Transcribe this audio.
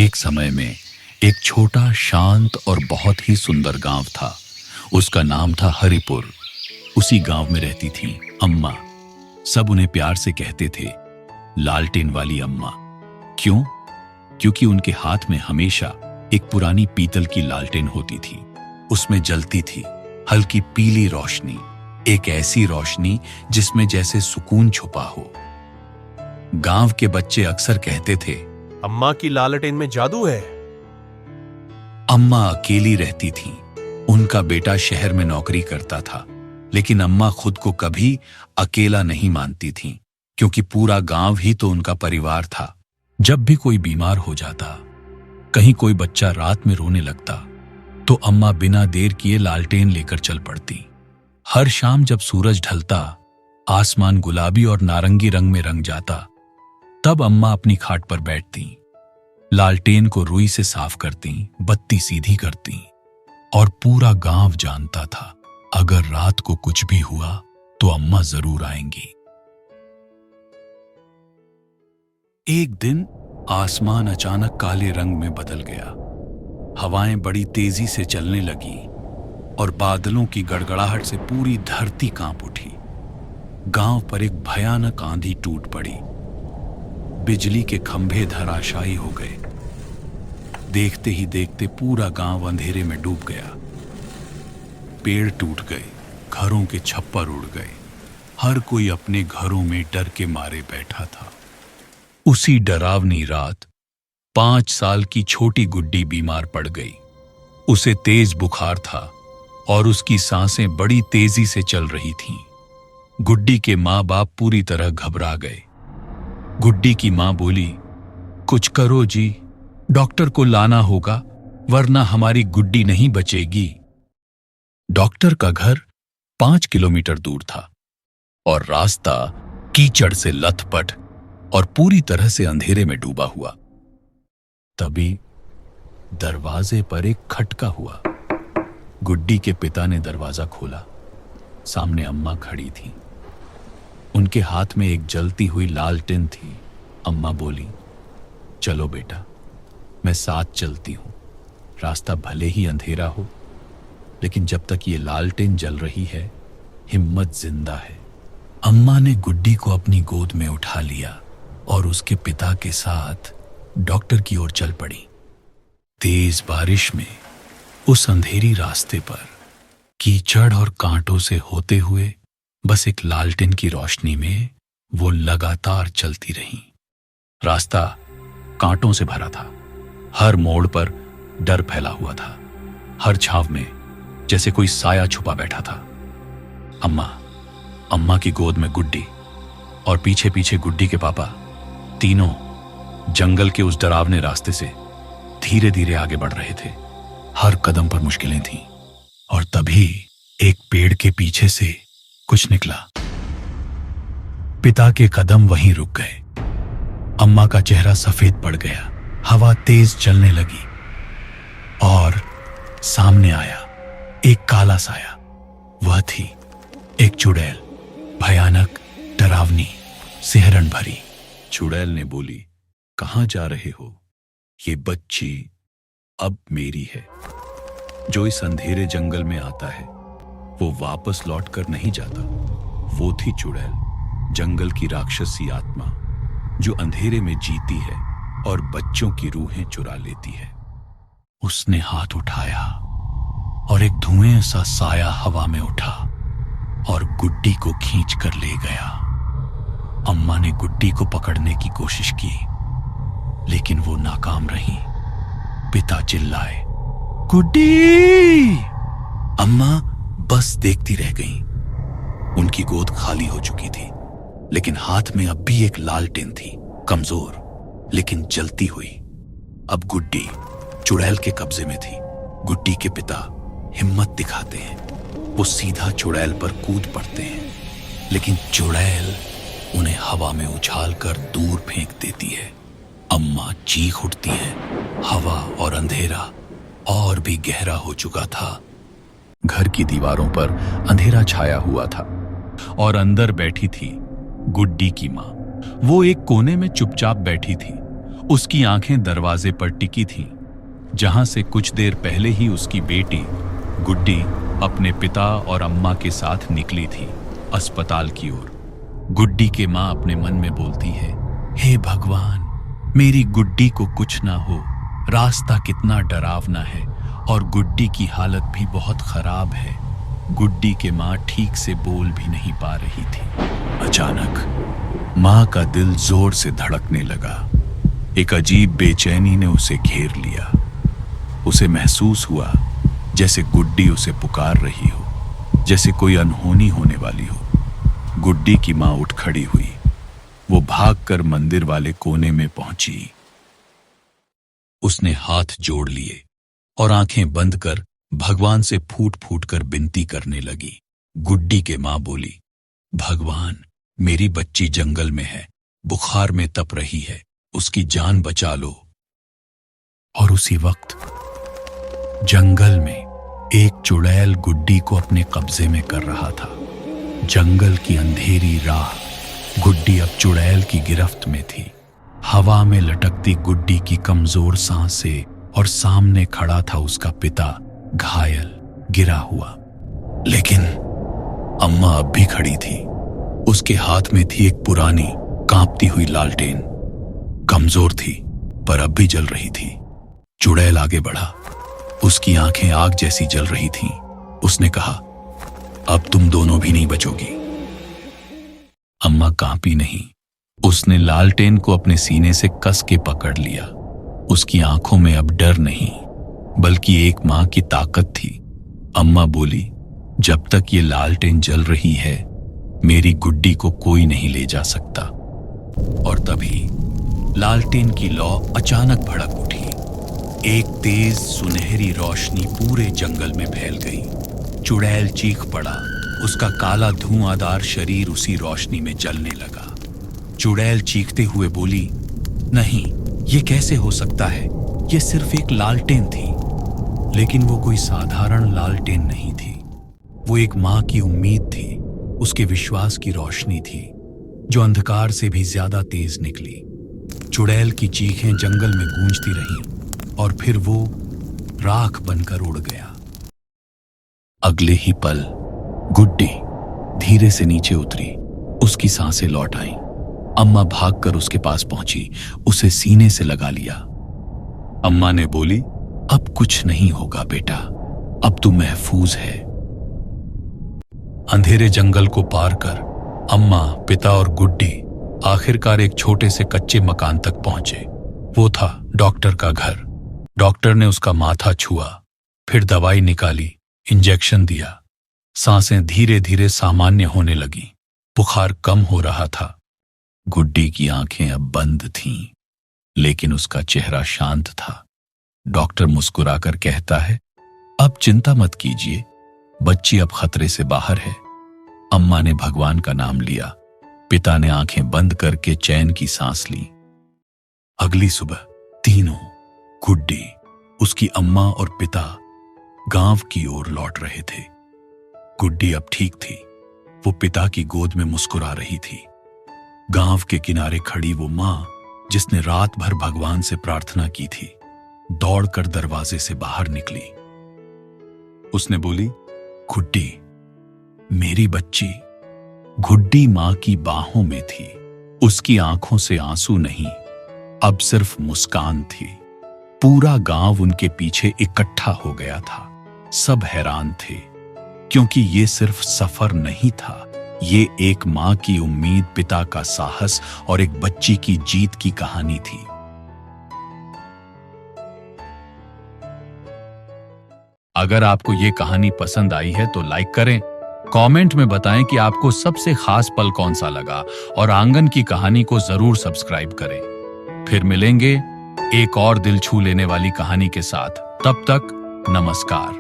एक समय में एक छोटा शांत और बहुत ही सुंदर गांव था। उसका नाम था हरिपुर। उसी गांव में रहती थी अम्मा। सब उन्हें प्यार से कहते थे लालटेन वाली अम्मा। क्यों? क्योंकि उनके हाथ में हमेशा एक पुरानी पीतल की लालटेन होती थी। उसमें जलती थी हल्की पीली रोशनी, एक ऐसी रोशनी जिसमें जैसे सुकून छुपा हो। गांव के बच्चे अक्सर कहते थे, अम्मा की लालटेन में जादू है। अम्मा अकेली रहती थीं। उनका बेटा शहर में नौकरी करता था, लेकिन अम्मा खुद को कभी अकेला नहीं मानती थीं, क्योंकि पूरा गांव ही तो उनका परिवार था। जब भी कोई बीमार हो जाता, कहीं कोई बच्चा रात में रोने लगता, तो अम्मा बिना देर किए लालटेन लेकर चल पड़ती। हर शाम जब सूरज ढलता, आसमान गुलाबी और नारंगी रंग में रंग जाता, तब अम्मा अपनी खाट पर बैठती, लालटेन को रुई से साफ करती, बत्ती सीधी करती, और पूरा गांव जानता था अगर रात को कुछ भी हुआ तो अम्मा जरूर आएंगी। एक दिन आसमान अचानक काले रंग में बदल गया। हवाएं बड़ी तेजी से चलने लगी और बादलों की गड़गड़ाहट से पूरी धरती कांप उठी। गांव पर एक भयानक आंधी टूट पड़ी। बिजली के खंभे धराशायी हो गए। देखते ही देखते पूरा गांव अंधेरे में डूब गया। पेड़ टूट गए, घरों के छप्पर उड़ गए। हर कोई अपने घरों में डर के मारे बैठा था। उसी डरावनी रात 5 साल की छोटी गुड्डी बीमार पड़ गई। उसे तेज बुखार था और उसकी सांसें बड़ी तेजी से चल रही थीं। गुड्डी के माँ बाप पूरी तरह घबरा गए। गुड्डी की माँ बोली, कुछ करो जी, डॉक्टर को लाना होगा, वरना हमारी गुड्डी नहीं बचेगी। डॉक्टर का घर 5 किलोमीटर दूर था और रास्ता कीचड़ से लथपथ और पूरी तरह से अंधेरे में डूबा हुआ। तभी दरवाजे पर एक खटका हुआ। गुड्डी के पिता ने दरवाजा खोला। सामने अम्मा खड़ी थी। उनके हाथ में एक जलती हुई लालटेन थी। अम्मा बोली, चलो बेटा, मैं साथ चलती हूं। रास्ता भले ही अंधेरा हो, लेकिन जब तक ये लालटेन जल रही है, हिम्मत जिंदा है। अम्मा ने गुड्डी को अपनी गोद में उठा लिया और उसके पिता के साथ डॉक्टर की ओर चल पड़ी। तेज बारिश में उस अंधेरी रास्ते पर कीचड़ और कांटों से होते हुए बस एक लालटेन की रोशनी में वो लगातार चलती रहीं। रास्ता कांटों से भरा था। हर मोड़ पर डर फैला हुआ था। हर छाव में जैसे कोई साया छुपा बैठा था। अम्मा की गोद में गुड्डी और पीछे पीछे गुड्डी के पापा, तीनों जंगल के उस डरावने रास्ते से धीरे धीरे आगे बढ़ रहे थे। हर कदम पर मुश्किलें थीं और तभी एक पेड़ के पीछे से कुछ निकला। पिता के कदम वहीं रुक गए। अम्मा का चेहरा सफेद पड़ गया। हवा तेज चलने लगी और सामने आया एक काला साया। वह थी एक चुड़ैल, भयानक, डरावनी, सिहरन भरी। चुड़ैल ने बोली, कहां जा रहे हो? ये बच्ची अब मेरी है। जो इस अंधेरे जंगल में आता है वो वापस लौट कर नहीं जाता। वो थी चुड़ैल, जंगल की राक्षसी आत्मा, जो अंधेरे में जीती है और बच्चों की रूहें चुरा लेती है। उसने हाथ उठाया और एक धुएं सा साया हवा में उठा और गुड्डी को खींच कर ले गया। अम्मा ने गुड्डी को पकड़ने की कोशिश की, लेकिन वो नाकाम रही। पिता चिल्लाए, गुड्डी! अम्मा बस देखती रह गईं। उनकी गोद खाली हो चुकी थी, लेकिन हाथ में अब भी एक लालटेन थी, कमजोर लेकिन जलती हुई। अब गुड्डी चुड़ैल के कब्जे में थी। गुड्डी के पिता हिम्मत दिखाते हैं। वो सीधा चुड़ैल पर कूद पड़ते हैं, लेकिन चुड़ैल उन्हें हवा में उछाल कर दूर फेंक देती है। अम्मा चीख उठती है। हवा और अंधेरा और भी गहरा हो चुका था। घर की दीवारों पर अंधेरा छाया हुआ था और अंदर बैठी थी गुड्डी की माँ। वो एक कोने में चुपचाप बैठी थी। उसकी आंखें दरवाजे पर टिकी थीं, जहां से कुछ देर पहले ही उसकी बेटी गुड्डी अपने पिता और अम्मा के साथ निकली थी अस्पताल की ओर। गुड्डी के माँ अपने मन में बोलती है, हे भगवान, मेरी गुड्डी को कुछ ना हो। रास्ता कितना डरावना है और गुड्डी की हालत भी बहुत खराब है। गुड्डी के माँ ठीक से बोल भी नहीं पा रही थी। अचानक माँ का दिल जोर से धड़कने लगा। एक अजीब बेचैनी ने उसे घेर लिया। उसे महसूस हुआ जैसे गुड्डी उसे पुकार रही हो, जैसे कोई अनहोनी होने वाली हो। गुड्डी की माँ उठ खड़ी हुई। वो भागकर मंदिर वाले कोने में पहुंची। उसने हाथ जोड़ लिए और आंखें बंद कर भगवान से फूट फूट कर विनती करने लगी। गुड्डी के माँ बोली, भगवान, मेरी बच्ची जंगल में है, बुखार में तप रही है, उसकी जान बचा लो। और उसी वक्त जंगल में एक चुड़ैल गुड्डी को अपने कब्जे में कर रहा था। जंगल की अंधेरी राह, गुड्डी अब चुड़ैल की गिरफ्त में थी। हवा में लटकती गुड्डी की कमजोर सांसें और सामने खड़ा था उसका पिता, घायल, गिरा हुआ। लेकिन अम्मा अब भी खड़ी थी। उसके हाथ में थी एक पुरानी कांपती हुई लालटेन। कमजोर थी पर अब भी जल रही थी। चुड़ैल आगे बढ़ा। उसकी आंखें आग जैसी जल रही थीं। उसने कहा, अब तुम दोनों भी नहीं बचोगी। अम्मा कांपी नहीं। उसने लालटेन को अपने सीने से कस के पकड़ लिया। उसकी आंखों में अब डर नहीं, बल्कि एक मां की ताकत थी। अम्मा बोली, जब तक ये लालटेन जल रही है, मेरी गुड्डी को कोई नहीं ले जा सकता। और तभी लालटेन की लौ अचानक भड़क उठी। एक तेज सुनहरी रोशनी पूरे जंगल में फैल गई। चुड़ैल चीख पड़ा। उसका काला धुआंधार शरीर उसी रोशनी में जलने लगा। चुड़ैल चीखते हुए बोली, नहीं, ये कैसे हो सकता है? ये सिर्फ एक लालटेन थी। लेकिन वो कोई साधारण लालटेन नहीं थी। वो एक मां की उम्मीद थी, उसके विश्वास की रोशनी थी, जो अंधकार से भी ज्यादा तेज निकली। चुड़ैल की चीखें जंगल में गूंजती रहीं और फिर वो राख बनकर उड़ गया। अगले ही पल गुड्डी धीरे से नीचे उतरी। उसकी सांसें लौट आईं। अम्मा भागकर उसके पास पहुंची, उसे सीने से लगा लिया। अम्मा ने बोली, अब कुछ नहीं होगा बेटा, अब तू महफूज है। अंधेरे जंगल को पार कर अम्मा, पिता और गुड्डी आखिरकार एक छोटे से कच्चे मकान तक पहुंचे। वो था डॉक्टर का घर। डॉक्टर ने उसका माथा छुआ, फिर दवाई निकाली, इंजेक्शन दिया। सांसें धीरे धीरे सामान्य होने लगी। बुखार कम हो रहा था। गुड्डी की आंखें अब बंद थीं, लेकिन उसका चेहरा शांत था। डॉक्टर मुस्कुराकर कहता है, अब चिंता मत कीजिए, बच्ची अब खतरे से बाहर है। अम्मा ने भगवान का नाम लिया। पिता ने आंखें बंद करके चैन की सांस ली। अगली सुबह तीनों, गुड्डी, उसकी अम्मा और पिता, गांव की ओर लौट रहे थे। गुड्डी अब ठीक थी। वो पिता की गोद में मुस्कुरा रही थी। गांव के किनारे खड़ी वो मां, जिसने रात भर भगवान से प्रार्थना की थी, दौड़कर दरवाजे से बाहर निकली। उसने बोली, गुड्डी, मेरी बच्ची। गुड्डी मां की बाहों में थी। उसकी आंखों से आंसू नहीं, अब सिर्फ मुस्कान थी। पूरा गांव उनके पीछे इकट्ठा हो गया था। सब हैरान थे, क्योंकि ये सिर्फ सफर नहीं था, ये एक मां की उम्मीद, पिता का साहस और एक बच्ची की जीत की कहानी थी। अगर आपको ये कहानी पसंद आई है तो लाइक करें, कमेंट में बताएं कि आपको सबसे खास पल कौन सा लगा, और आंगन की कहानी को जरूर सब्सक्राइब करें। फिर मिलेंगे एक और दिल छू लेने वाली कहानी के साथ। तब तक नमस्कार।